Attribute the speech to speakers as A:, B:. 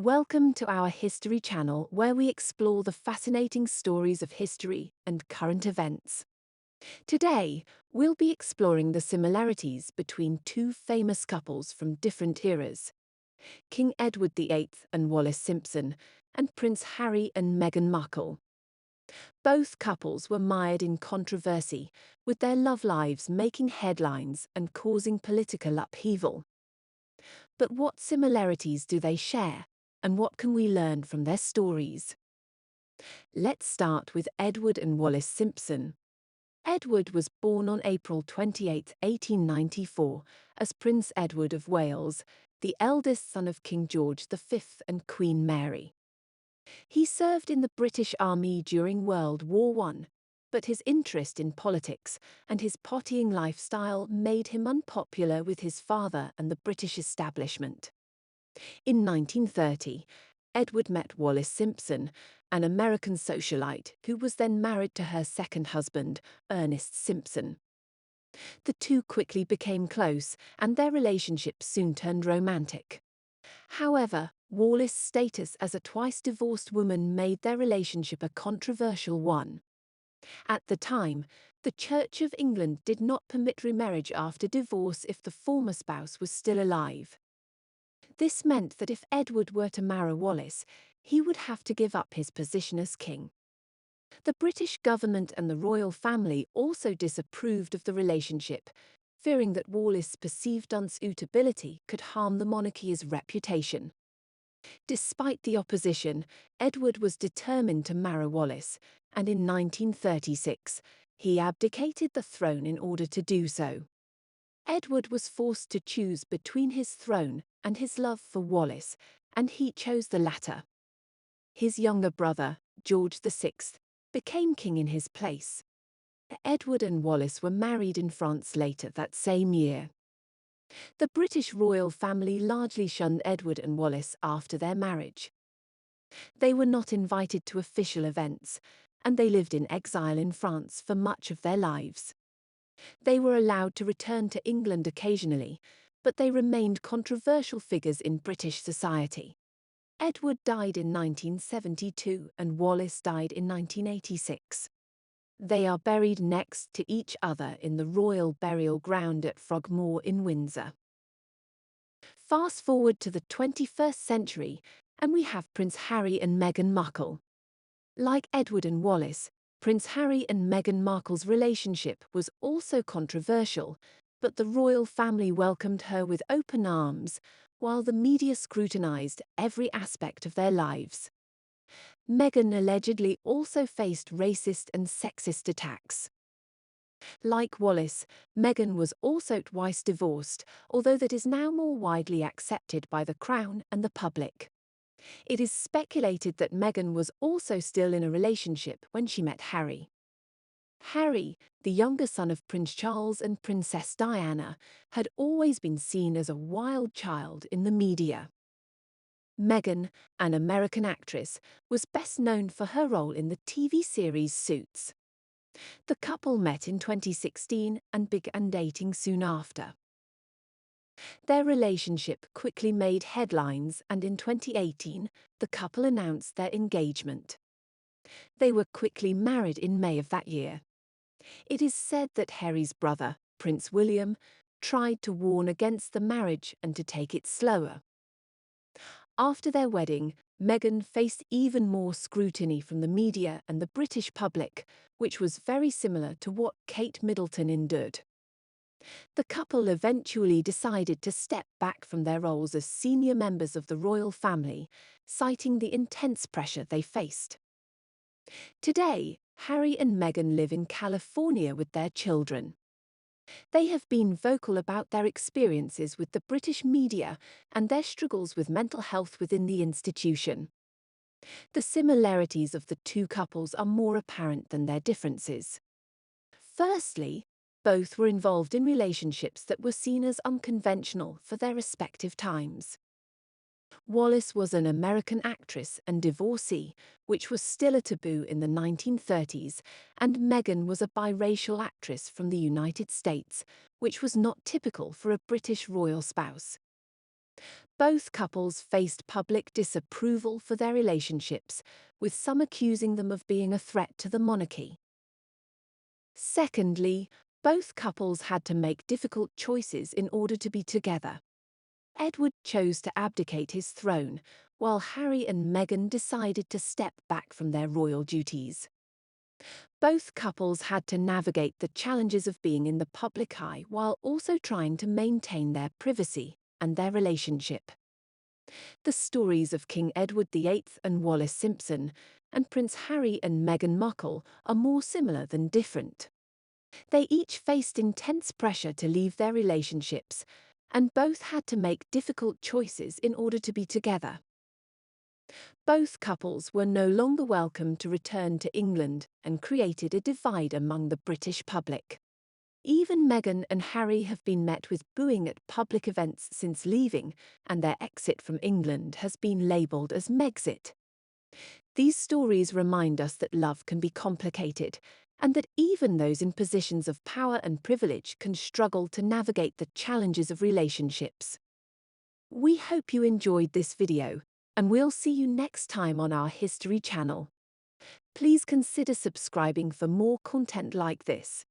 A: Welcome to our History channel, where we explore the fascinating stories of history and current events. Today, we'll be exploring the similarities between two famous couples from different eras: King Edward VIII and Wallis Simpson, and Prince Harry and Meghan Markle. Both couples were mired in controversy, with their love lives making headlines and causing political upheaval. But what similarities do they share, and what can we learn from their stories? Let's start with Edward and Wallis Simpson. Edward was born on April 28, 1894, as Prince Edward of Wales, the eldest son of King George V and Queen Mary. He served in the British Army during World War I, but his interest in politics and his partying lifestyle made him unpopular with his father and the British establishment. In 1930, Edward met Wallis Simpson, an American socialite who was then married to her second husband, Ernest Simpson. The two quickly became close, and their relationship soon turned romantic. However, Wallis' status as a twice-divorced woman made their relationship a controversial one. At the time, the Church of England did not permit remarriage after divorce if the former spouse was still alive. This meant that if Edward were to marry Wallis, he would have to give up his position as king. The British government and the royal family also disapproved of the relationship, fearing that Wallis' perceived unsuitability could harm the monarchy's reputation. Despite the opposition, Edward was determined to marry Wallis, and in 1936, he abdicated the throne in order to do so. Edward was forced to choose between his throne and his love for Wallis, and he chose the latter. His younger brother, George VI, became king in his place. Edward and Wallis were married in France later that same year. The British royal family largely shunned Edward and Wallis after their marriage. They were not invited to official events, and they lived in exile in France for much of their lives. They were allowed to return to England occasionally, but they remained controversial figures in British society. Edward died in 1972 and Wallis died in 1986. They are buried next to each other in the Royal Burial Ground at Frogmore in Windsor. Fast forward to the 21st century, and we have Prince Harry and Meghan Markle. Like Edward and Wallis, Prince Harry and Meghan Markle's relationship was also controversial, but the royal family welcomed her with open arms, while the media scrutinized every aspect of their lives. Meghan allegedly also faced racist and sexist attacks. Like Wallis, Meghan was also twice divorced, although that is now more widely accepted by the Crown and the public. It is speculated that Meghan was also still in a relationship when she met Harry. Harry, the younger son of Prince Charles and Princess Diana, had always been seen as a wild child in the media. Meghan, an American actress, was best known for her role in the TV series Suits. The couple met in 2016 and began dating soon after. Their relationship quickly made headlines, and in 2018, the couple announced their engagement. They were quickly married in May of that year. It is said that Harry's brother, Prince William, tried to warn against the marriage and to take it slower. After their wedding, Meghan faced even more scrutiny from the media and the British public, which was very similar to what Kate Middleton endured. The couple eventually decided to step back from their roles as senior members of the royal family, citing the intense pressure they faced. Today, Harry and Meghan live in California with their children. They have been vocal about their experiences with the British media and their struggles with mental health within the institution. The similarities of the two couples are more apparent than their differences. Firstly, both were involved in relationships that were seen as unconventional for their respective times. Wallis was an American actress and divorcee, which was still a taboo in the 1930s, and Meghan was a biracial actress from the United States, which was not typical for a British royal spouse. Both couples faced public disapproval for their relationships, with some accusing them of being a threat to the monarchy. Secondly, both couples had to make difficult choices in order to be together. Edward chose to abdicate his throne, while Harry and Meghan decided to step back from their royal duties. Both couples had to navigate the challenges of being in the public eye while also trying to maintain their privacy and their relationship. The stories of King Edward VIII and Wallis Simpson and Prince Harry and Meghan Markle are more similar than different. They each faced intense pressure to leave their relationships, and both had to make difficult choices in order to be together. Both couples were no longer welcome to return to England and created a divide among the British public. Even Meghan and Harry have been met with booing at public events since leaving, and their exit from England has been labelled as Megxit. These stories remind us that love can be complicated, and that even those in positions of power and privilege can struggle to navigate the challenges of relationships. We hope you enjoyed this video, and we'll see you next time on our History channel. Please consider subscribing for more content like this.